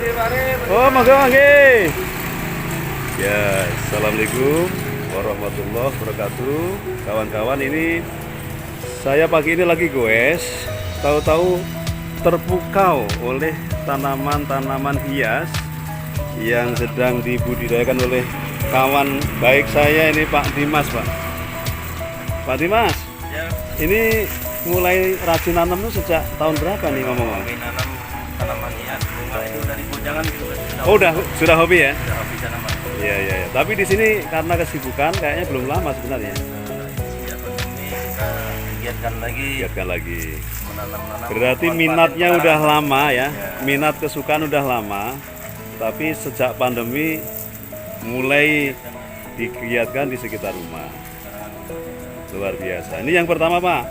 Oh, monggo. Ya, assalamualaikum warahmatullahi wabarakatuh. Kawan-kawan, ini saya pagi ini lagi goes. Tahu-tahu terpukau oleh tanaman-tanaman hias yang sedang dibudidayakan oleh kawan baik saya ini, Pak Dimas, Pak. Pak Dimas, Ya, ini mulai rajin nanam itu sejak tahun berapa nih ngomong-ngomong? hobi nanam tanaman hias bunga itu dari bujangan gitu kan. Oh, sudah hobi ya? Sudah hobi tanaman. Iya, iya, iya. Tapi di sini karena kesibukan kayaknya belum lama sebenarnya. Ya, ini kita giatkan lagi Giatkan lagi. menanam-nanam. Berarti manfaatin minatnya pekarangan. udah lama ya. Ya. Minat kesukaan udah lama. Tapi sejak pandemi mulai digiatkan di sekitar rumah. Luar biasa. Ini yang pertama, Pak.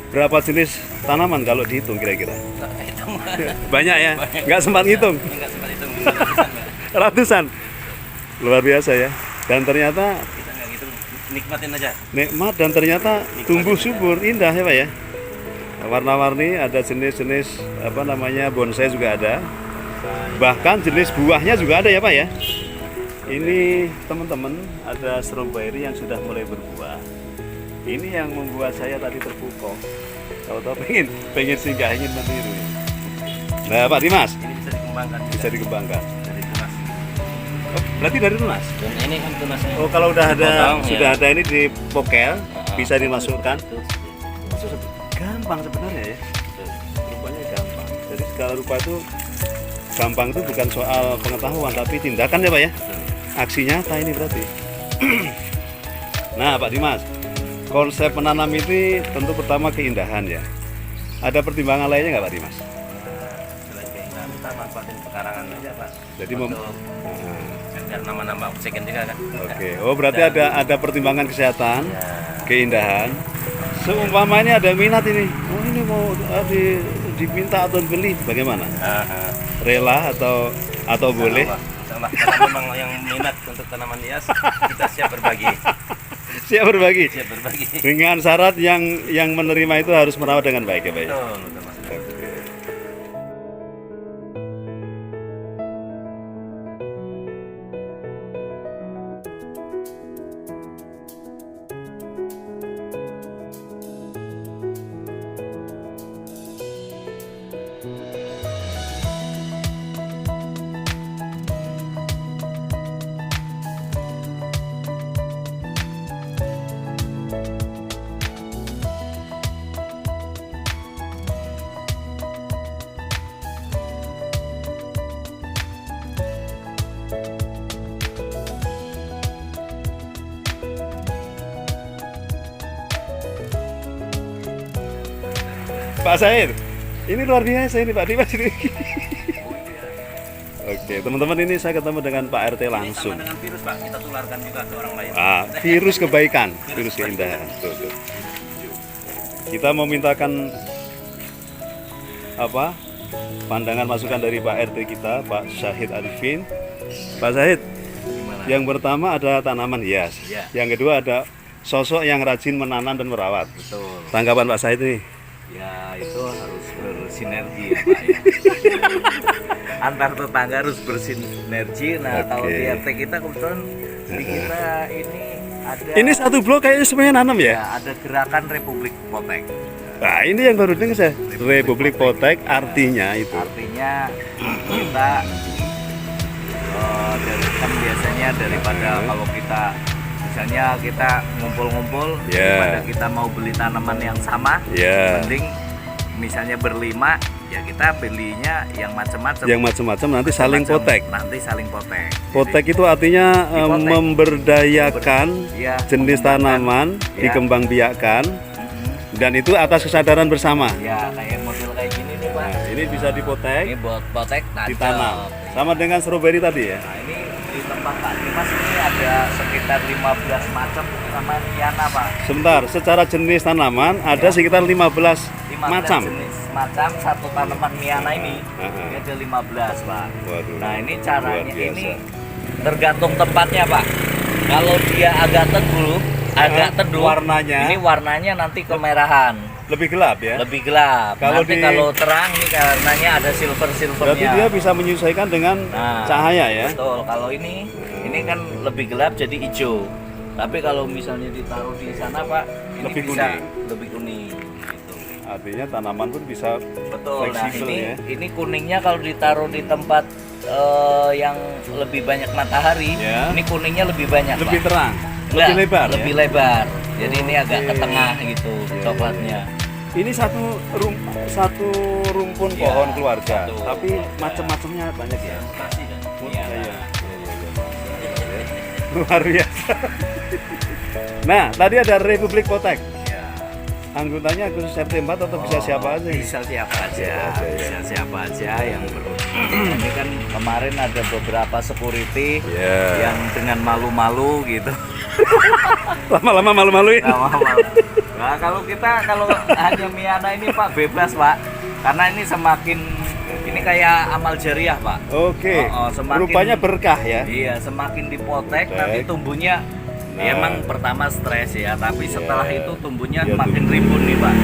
Berapa jenis tanaman kalau dihitung kira-kira? Nah, itu Banyak ya? Nggak sempat ngitung. enggak sempat hitung ratusan, Mbak. Ratusan. Luar biasa ya. Dan ternyata Kita enggak gitu, nikmatin aja. nikmat dan ternyata tumbuh subur, indah ya, Pak ya. Warna-warni, ada jenis-jenis bonsai juga ada. Bahkan jenis buahnya juga ada ya, Pak ya. Ini teman-teman, ada strawberry yang sudah mulai berbuah. Ini yang membuat saya tadi terpukau. Kalau tahu pengen singgah, ingin meniru. Nah, Pak Dimas, Ini bisa dikembangkan. bisa dikembangkan. Dari tunas. Oh, berarti dari tunas. Dan ini kan tunasnya. Oh, kalau udah ada Dipotong, sudah ya. ada ini di pokel, bisa dimasukkan. Itu. Gampang sebenarnya ya. Rupanya gampang. Jadi segala rupa itu gampang, itu bukan soal pengetahuan tapi tindakan ya, Pak ya. Aksi nyata ini berarti. Nah, Pak Dimas, konsep menanam ini tentu pertama keindahan ya. Ada pertimbangan lainnya nggak, Pak Dimas? Selain keindahan, kita manfaatin pekarangan aja, Pak. Jadi Untuk biar nama-nama oksigen juga kan. Oke. Oh, berarti ada pertimbangan kesehatan, Ya. keindahan. Seumpama ini ada minat ini, oh ini mau diminta atau beli, bagaimana? Rela atau boleh? Insyaallah, kalau memang yang minat untuk tanaman hias, kita siap berbagi. Siap berbagi. Siap berbagi. Dengan syarat yang menerima itu harus merawat dengan baik ya, Pak ya? Betul, betul, Mas. Pak Said, ini luar biasa ini Pak Dimas ini. Oke, teman-teman, ini saya ketemu dengan Pak RT Ini langsung. sama dengan virus, Pak. Kita tularkan juga ke orang lain. Virus kebaikan, virus keindahan. Tuh. Kita mau mintakan pandangan masukan dari Pak RT kita, Pak Syahid Arifin. Pak Syahid, Gimana? yang pertama ada tanaman hias, Ya. yang kedua ada sosok yang rajin menanam dan merawat. Betul. Tanggapan Pak Syahid ini? Ya, itu harus bersinergi ya, Pak. Ya. Antar tetangga harus bersinergi. Nah, kalau Oke. di RT kita kebetulan di kita ini ada Ini satu blok kayaknya semuanya nanam ya? ya, ada gerakan Republik Potek. Nah, ini yang baru dengar saya. Republik Potek artinya itu. Artinya kita dari kan biasanya daripada kalau kita misalnya kita ngumpul-ngumpul Ya. daripada kita mau beli tanaman yang sama, Ya. mending misalnya berlima ya kita belinya yang macam-macam. Yang macam-macam nanti saling potek. Nanti saling potek. Potek itu artinya Dipotek. memberdayakan Ya, jenis tanaman, Ya. dikembangbiakkan, Mhm. dan itu atas kesadaran bersama. Ya kayak model kayak gini nih, Pak. Nah, ini bisa dipotek, Ini buat potek ditanam. Sama dengan stroberi tadi ya. Nah ini di tempat Pak Dimas ini ada sekitar 15 macam tanaman liana, Pak. Sebentar, secara jenis tanaman ada sekitar 15 macam. jenis macam satu tanaman liana ini. Aha. Ini ada 15, Pak. Waduh, Nah ini luar caranya biasa. ini tergantung tempatnya, Pak. Kalau dia agak teduh, agak teduh, warnanya. ini warnanya nanti kemerahan. lebih gelap ya. lebih gelap. Kalau Nanti di- kalau terang ini karenanya ada Berarti silvernya. dia bisa menyesuaikan dengan Nah, cahaya ya. Betul. Kalau ini kan lebih gelap jadi hijau. Tapi kalau misalnya ditaruh di sana Pak, ini Lebih bisa kuning. lebih kuning. Gitu. Artinya tanaman pun bisa Betul. Nah fleksibel ini ya. ini kuningnya kalau ditaruh di tempat yang lebih banyak matahari, Ya. ini kuningnya lebih banyak Lebih Pak. terang, Enggak, lebih lebar lebih ya. lebar. Jadi ini agak Oke. ke tengah gitu Iya, coklatnya. Ini satu rumpun Iya, pohon keluarga, satu tapi keluarga. macam-macamnya banyak ya. Iya. Iya. Luar biasa. Nah, tadi ada Republik Potek. Iya. Anggotanya khusus RT 4 atau bisa siapa aja? Bisa siapa aja, Siapa aja, ya. bisa siapa aja yang ini kan kemarin ada beberapa security Iya. yang dengan malu-malu gitu. Lama-lama malu-maluin. Nggak mau. Nah, kalau hanya Miana ini Pak bebas Pak, karena ini semakin ini kayak amal jariah Pak. Oke. Semakin- Rupanya berkah ya. Iya, semakin dipotek Baik. nanti tumbuhnya. Nah. Emang pertama stres ya, tapi setelah Iya. itu tumbuhnya Iya, makin tumbuh. rimbun nih Pak.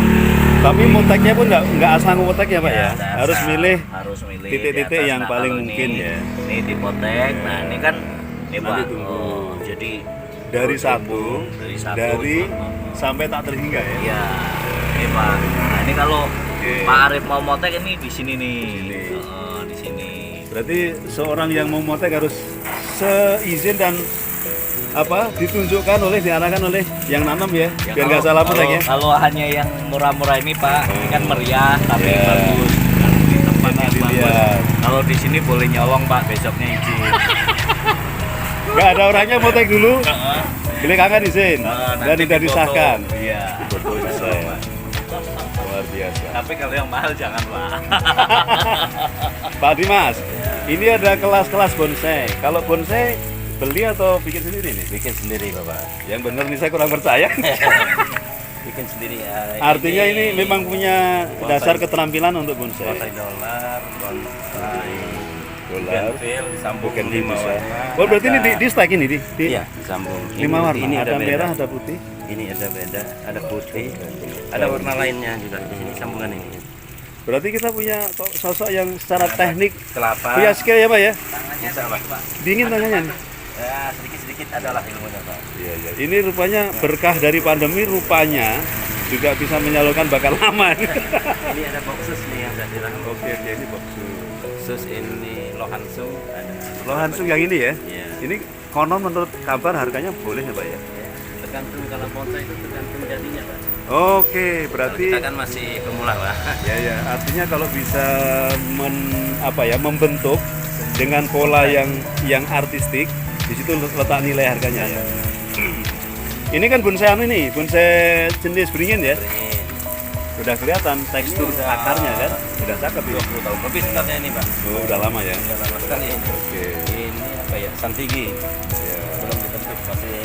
Tapi moteknya pun nggak asal ngotek ya Pak ya. Iya, Harus dasar. milih harus milih titik-titik di atas. yang Nah, paling kalau mungkin ini, ya. Ini dipotek. Nah, ini kan ini Nanti Pak. tumbuh. Jadi dari terus satu, tumbuh, dari satu dari sampai tak terhingga ya. Iya. Ini Pak. Nah, ini kalau Oke. Pak Arif mau motek ini di sini nih. Di sini. Di sini. Berarti seorang yang mau motek harus seizin dan ditunjukkan diarahkan oleh yang nanam ya, Ya, biar nggak salah motek ya. Kalau hanya yang murah-murah ini Pak, ini kan meriah tapi Iya. bagus. Kan di tempat Enak yang bagus. dilihat. Kalau di sini boleh nyolong Pak, besoknya izin. Nggak ada orangnya motek dulu, Heeh. beli kakak izin Nanti dan tidak dipoto. disahkan. Iya. Betul bisa ya. Pak. Luar biasa. Tapi kalau yang mahal jangan Pak. Pak Dimas, ini ada kelas-kelas bonsai. Kalau bonsai beli atau bikin sendiri nih? Bikin sendiri Bapak. Yang benar nih saya kurang percaya. Bikin sendiri ya. Artinya ini memang punya dasar keterampilan untuk bonsai. bonsai dolar, bonsai Dolar, bougainville, disambung bukan 5 bisa. warna. Oh berarti ini Ada- di stack ini di Iya, disambung. 5 warna. Ini Ada beda. merah, ada putih. Ini ada beda, ada putih, ada warna lainnya juga di sini sambungan ini. Berarti kita punya sosok yang secara teknik Kelapa. punya skill ya Pak ya. Tangannya Insya Allah. Pak. Dingin tangannya nih. Ya, sedikit-sedikit adalah ilmunya Pak. Iya, iya. Ini rupanya berkah dari pandemi rupanya juga bisa menyalurkan bakal lama. Ini ada boxes nih yang saya bilang. Oke, ini boxu. Boxes ini lohansung ada. Langsung yang ini ya. Iya. Ini konon menurut kabar harganya boleh ya Pak ya. Ya, tergantung kalau bonsai itu tergantung jadinya Pak. Oke, Kalau berarti kita kan masih pemula Pak. ya ya artinya kalau bisa membentuk dengan pola yang artistik, di situ letak nilai harganya ya. Ini kan bonsai ini, bonsai jenis beringin ya. Ini Udah kelihatan tekstur Ini udah- akarnya kan. Udah cakep ya. 20 tahun lebih sebenarnya ini Pak. Oh, udah lama ya. Sudah lama sekali ini. Oke. Ini apa ya? Santigi. Ya. Belum dibentuk masih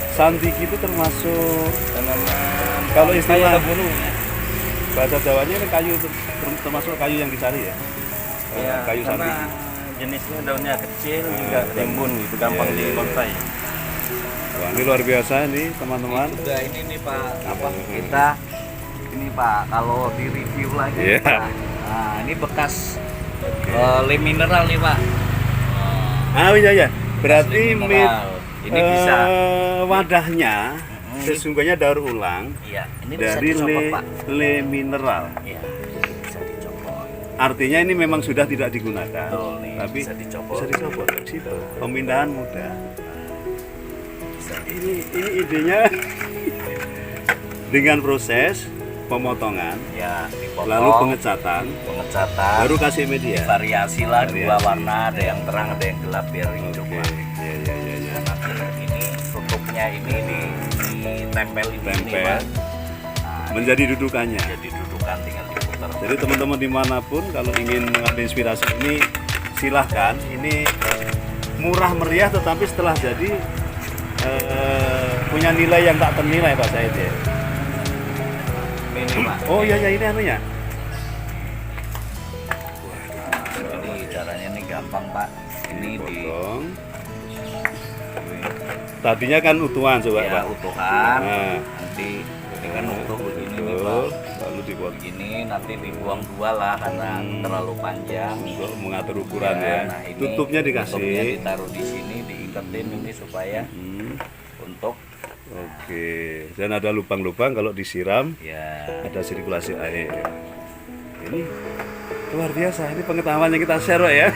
Santiki itu termasuk tanaman kalau istilah kayu gunung. bahasa Jawanya ini kayu termasuk kayu yang dicari ya. Ya, Kayu karena santiki. jenisnya daunnya kecil juga timbun gitu, gampang Iya, iya, di bonsai. Wah, ini luar biasa nih teman-teman. Juga ini nih Pak, kita ini Pak, kalau di review lagi Iya. Pak. Nah, ini bekas lem mineral nih Pak. Ah iya ya. Berarti Lem mineral. Ini bisa. Wadahnya sesungguhnya daur ulang Iya, ini dari bisa dicopot Pak. le mineral. Iya, bisa dicopot. Artinya ini memang sudah tidak digunakan, Betul nih, tapi bisa dicopot. Bisa dicopot. Situ. Pemindahan mudah. Ini idenya dengan proses pemotongan, Ya, dipotong. lalu pengecatan, pengecatan. baru kasih media. Variasi lah dua Variasi. warna, ada yang terang, ada yang gelap biar hidup Oke. Pak. Ya ya ya ya. Nanti ini tutupnya ini ditempel ini Tempel. Pak. Nah, Menjadi dudukannya. jadi dudukan tinggal diputar. Jadi teman-teman dimanapun kalau ingin mengambil inspirasi ini silahkan. Ini murah meriah tetapi setelah jadi punya nilai yang tak ternilai Pak Said ya. Ini Pak. Oh iya ya ini anunya. Ini caranya nih gampang Pak. Ini di Potong. Tadinya kan utuhan coba ya, Pak. utuhan. Nah, Nanti ini kan utuh begini nih betul. Pak. begini nanti dibuang 2 lah karena terlalu panjang. Untuk mengatur ukuran ya. Nah, ini Tutupnya tutupnya dikasih. ditaruh di sini, diiketin ini supaya untuk Oke. Dan ada lubang-lubang kalau disiram ya ada sirkulasi air. Ini luar biasa. Ini pengetahuan yang kita share Pak ya.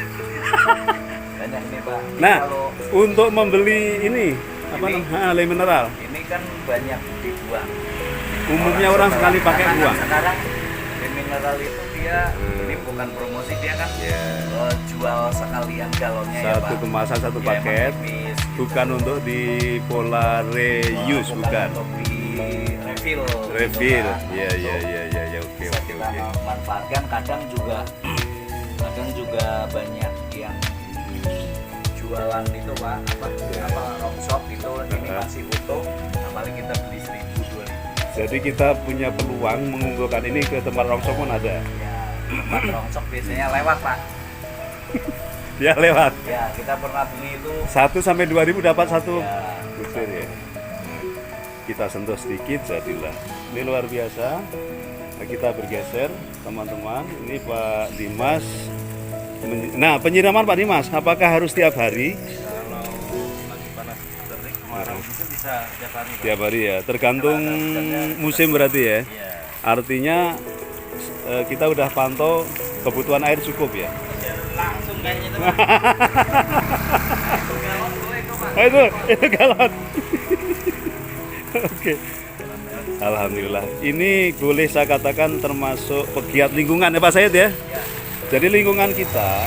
banyak ini Pak. Ini Nah, kalau untuk membeli ini apa Ini? namanya air mineral, ini kan banyak dibuang. umumnya orang sekali pakai Karena buang. Sekarang di mineral itu dia ini bukan promosi, dia kan jual sekalian galonnya ya Satu Pak. kemasan satu Ya, paket, emang tipis, gitu. bukan untuk di pola reuse, bukan. Untuk di refill. Refill. Bukan. Iya iya iya iya ya, oke Bisa oke kita oke. manfaatkan. Kadang juga banyak yang jualan itu Pak, apa rongsok itu ini masih utuh, apalagi kita beli 1.000 2.000. Jadi kita punya peluang mengunggulkan ini ke tempat rongsok pun ada. Ya, tempat rongsok biasanya lewat Pak. Ya lewat. Ya, kita pernah beli itu 1 sampai 2.000 dapat satu ya, butir ya. Kita sentuh sedikit jadilah. Ini luar biasa. Nah, kita bergeser teman-teman. Ini Pak Dimas. Nah, penyiraman Pak Dimas, apakah harus tiap hari? kalau lagi panas terik kemarau itu bisa tiap hari Pak. Tiap hari ya, tergantung musim berarti ya. Iya. Artinya kita udah pantau kebutuhan air cukup ya. Langsung kayaknya itu Pak. Itu galon boleh kok Pak. Oh, itu galon. Oke. Alhamdulillah. Ini boleh saya katakan termasuk pegiat lingkungan ya Pak Said ya. Jadi lingkungan kita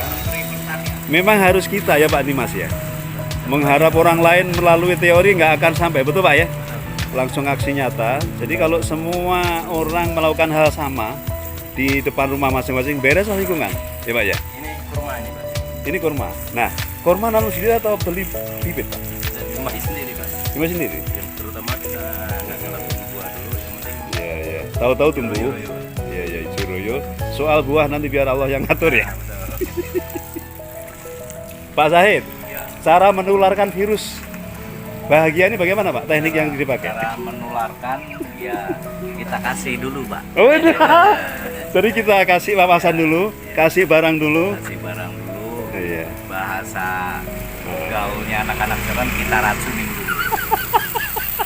memang harus kita ya Pak Dimas ya. Mengharap orang lain melalui teori nggak akan sampai, betul Pak ya? Langsung aksi nyata. Jadi kalau semua orang melakukan hal sama di depan rumah masing-masing, beres lah lingkungan, ya Pak ya. Ini kurma ini Pak. Ini kurma. Nah, kurma nanam sendiri atau beli bibit Pak? Dari rumah sendiri Pak. Cuma sendiri. Yang terutama kita nggak ngelakuin buah dulu, yang penting Iya iya. Tahu-tahu tumbuh. Iya iya, Juroyo. Soal buah nanti biar Allah yang ngatur ya. Pak Zahid, cara menularkan virus bahagia ini bagaimana Pak? Teknik yang dipakai? cara menularkan ya kita kasih dulu Pak. Oh, jadi kita kasih wawasan dulu, kasih barang dulu. Kasih barang dulu. Iya. Bahasa gaulnya anak-anak sekarang kita racunin dulu.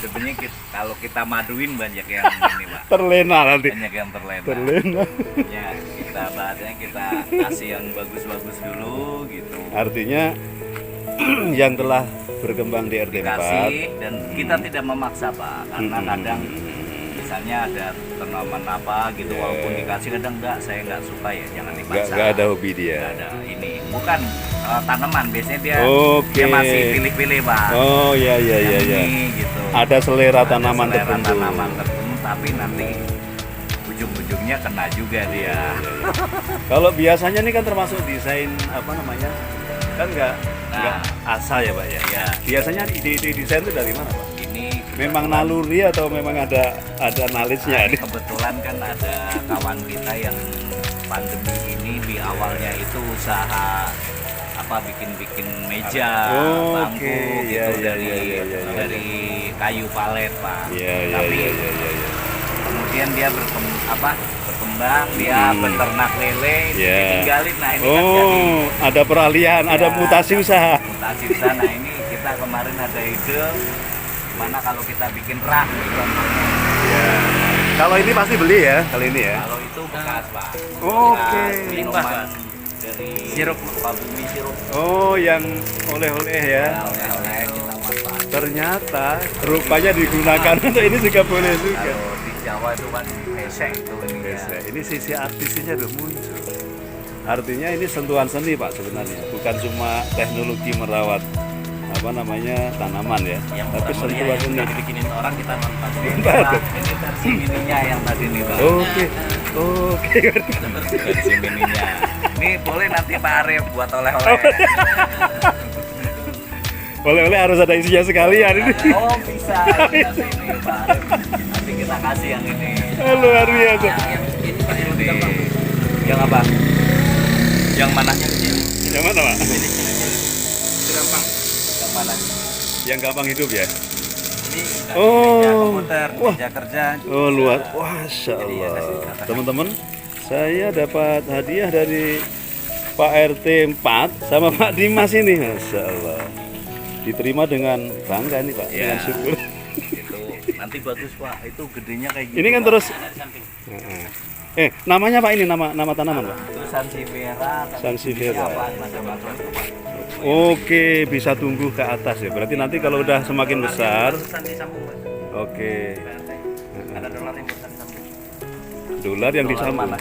Sebenarnya kalau kita maduin banyak yang ini Pak. Terlena nanti. Banyak yang terlena. Terlena. Ya, kita bahasanya kita kasih yang bagus-bagus dulu gitu. Artinya yang telah berkembang di RT 4. Dikasih dan kita tidak memaksa Pak, karena kadang misalnya ada tanaman apa gitu, walaupun dikasih kadang enggak, saya nggak suka ya, jangan dipaksa. Nggak ada hobi dia. Nggak ada ini bukan tanaman, biasanya dia Oke. dia masih pilih-pilih Pak. Oh iya iya iya Yang iya. ini, gitu. Ada selera Ada tanaman selera tertentu. tanaman tertentu, tapi nanti ujung-ujungnya kena juga dia. Kalau biasanya ini kan termasuk desain apa namanya? Kan nggak Nah. asal ya Pak ya. Ya, Biasanya ide-ide desain itu dari mana Pak? ini Memang naluri atau memang ada knowledge-nya? Nah, kebetulan kan ada kawan kita yang pandemi ini di awalnya itu usaha apa bikin meja, Oh, bangku oke. gitu Ya, ya, dari ya, ya, ya, ya. dari kayu palet Pak. Iya iya Tapi iya iya iya. kemudian dia berkembang, dia beternak lele, Iya. ditinggalin. Nah ini kan jadi Oh, ada peralihan, ada Ya, mutasi usaha. mutasi usaha. Nah ini kita kemarin ada ide gimana kalau kita bikin rak gitu contohnya. Ya. Kalau ini pasti beli ya, kali ini ya. Kalau itu bekas Pak. Oke. Bekas minuman dari Sirup. Sukabumi sirup. Oh, yang oleh-oleh ya. Ya, oleh-oleh kita manfaat. Ternyata rupanya digunakan untuk ini juga boleh juga. Kalau di Jawa itu kan pesek itu ini ya. Biasa. Ini sisi artisnya udah muncul. Artinya ini sentuhan seni Pak sebenarnya, bukan cuma teknologi merawat apa namanya tanaman ya, Yang tapi murah-murah sentuhan yang seni. udah dibikinin orang kita manfaatin. Ini Pak, ini versi mininya yang tadi nih Pak. Oke, oke. Versi mininya. Ini boleh nanti Pak Arif buat oleh-oleh. Oleh-oleh harus ada isinya sekalian ini. Oh bisa, bisa sini Pak Arif. Nanti kita kasih yang ini. Luar biasa. Yang ini Pak yang Di, gampang. yang apa? Yang mana? Yang mana Pak? Itu gampang. Yang mana? Yang gampang hidup ya. Ini Oh. meja komputer, Wah. meja kerja. Oh luar, Masya Jadi ya, kasih Allah. katakan. Teman-teman, saya dapat hadiah dari Pak RT 4 sama Pak Dimas ini, Masya Allah. Diterima dengan bangga nih Pak, dengan Ya. syukur. Itu nanti bagus Pak, itu gedenya kayak gitu. Ini kan Pak. terus, namanya Pak ini nama tanaman Pak. itu Sansevieria, Sansevieria. macam-macam itu Pak. Oke, bisa tumbuh ke atas ya. Berarti nanti kalau udah semakin besar, Terusan disambung, Mas. oke, Ada dolar yang terusan disambung. dolar yang Dolar disambung. mana?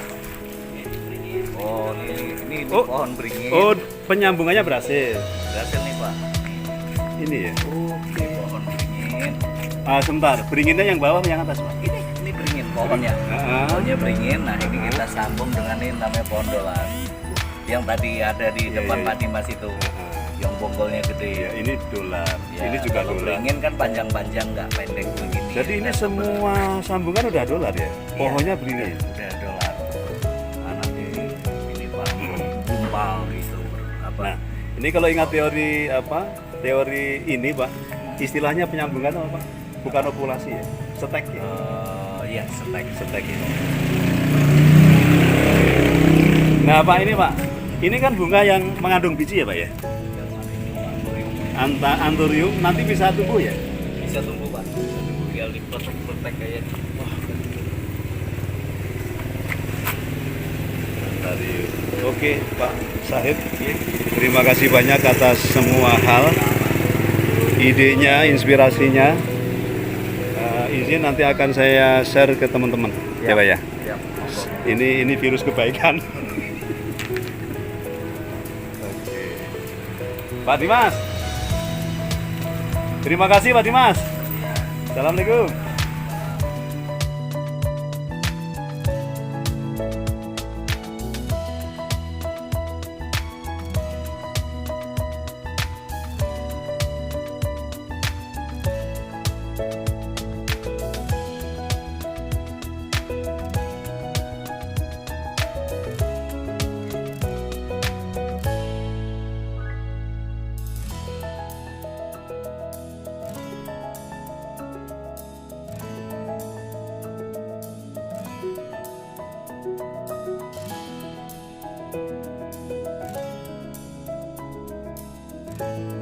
Oh, ini Oh. pohon beringin. Oh, penyambungannya berhasil. Berhasil nih Pak. Ini ya. Oke, pohon beringin. Sebentar, beringinnya yang bawah yang atas Pak. Ini beringin pohonnya. Ah. Pohonnya beringin. Nah, ini kita sambung dengan ini namanya pohon dolar. Yang tadi ada di Iya, depan iya. Pak Dimas itu. Yang bonggolnya Ya, gede. ini dolar. Ya, Ini juga kalau dolar. beringin kan panjang-panjang nggak pendek begini. Jadi ini Nah, semua sambungan udah dolar ya. Pohonnya beringin. udah dolar. Nah, nanti ini Pak gumpal gitu. Apa? Nah, ini kalau ingat teori apa? Teori ini Pak, istilahnya penyambungan apa Pak? Bukan ovulasi ya, stek ya. Iya, setek ini. Nah Pak ini Pak, ini kan bunga yang mengandung biji ya Pak ya. Anthurium nanti bisa tumbuh ya. Bisa tumbuh Pak. Tinggal dipletek kayak ini. Anthurium. Oke Pak Syahid, terima kasih banyak atas semua hal, idenya, inspirasinya. Izin nanti akan saya share ke teman-teman ya Pak ya. Ya, monggo. Ini virus kebaikan. Oke. Pak Dimas. Terima kasih Pak Dimas. Assalamualaikum. Thank you.